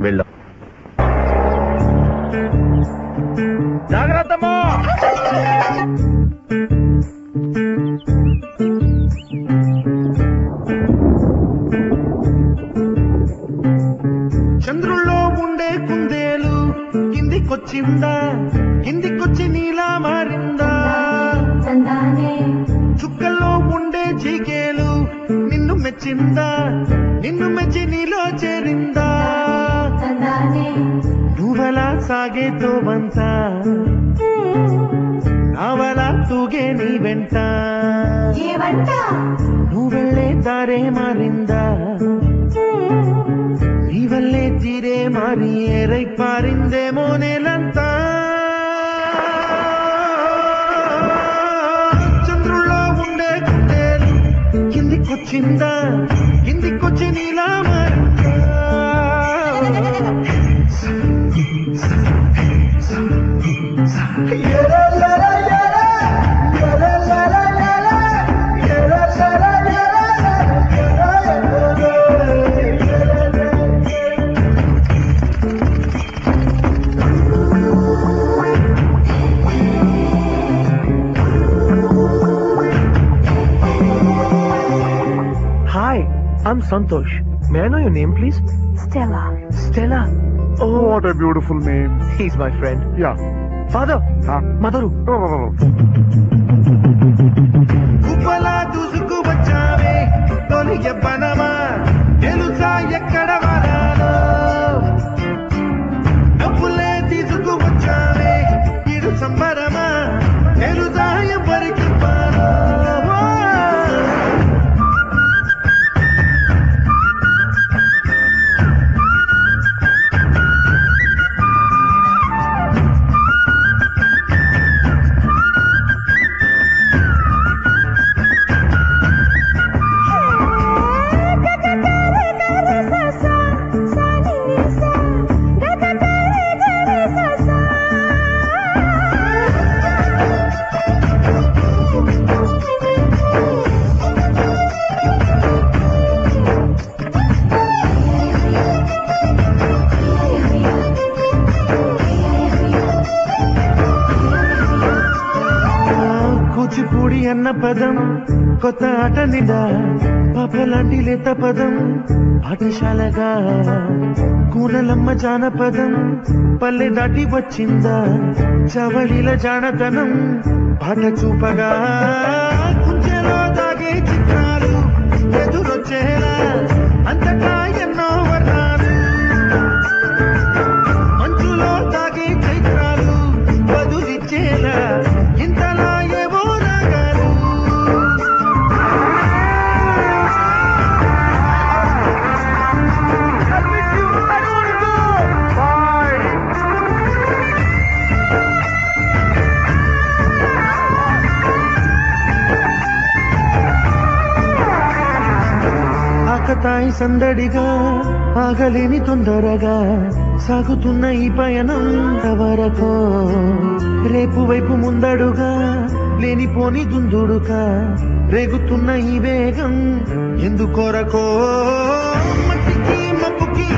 వెళ్దాం. జాగ్రత్తమ్మా. చంద్రుల్లో ఉండే కుందేలు కిందికొచ్చిందా, కిందికొచ్చి నీలా మారిందా? చుక్కల్లో ఉండే చీకేలు నిన్ను మెచ్చిందా, నిన్ను మెచ్చి నీలో చేరిందా? నువ్వలా సాగేతో వంత, నావలా తూగే నీ వెంట. నువ్వెళ్ళే దారే మారిందా, నీ వల్లే తీరే మారి ఏరై పారిందేమో నేలంతా. చంద్రుల్లో ఉండే కుందేలు కిందికొచ్చిందా, కిందికొచ్చి నీలా మారిందా? Hi, I'm Santosh. May I know your name, please? Stella. Stella. Oh, What a beautiful name. he's my friend. Yeah. Father. Madaru. కుప్పలా దూసుకు వచ్చావే తొలి యవ్వనమా, తెలుసా ఎక్కడ వాడాలో? డబ్బులే తీసుకు వచ్చావే ఇరు సంబరమా, తెలుసా ఎవరికి పాలో? కూచిపూడి అన్న పదం కొత్త ఆట నిండా, పాపలాంటి లేత పదం పాఠశాలగా. కూనలమ్మ జానపదం పల్లె దాటి వచ్చిందా, చవళిల జానతనం పాట చూపగా. కుంచెలో దాగే చిత్రాలు ఎదురొచ్చేలా, అంతటా ఎన్నో వర్ణాలు. మంచులో దాగే చైత్రాలు బదులిచ్చేలా, ఇంతలా ఏవో రాగాలు. ఆకతాయి సందడిగా, ఆగలేని తొందరగా సాగుతున్న ఈ పయనం వరకో. రేపు వైపు ముందడుగా, లేనిపోని దుందుడుగా రేగుతున్న ఈ వేగం ఎందుకొరకో? మట్టికి మబ్బుకి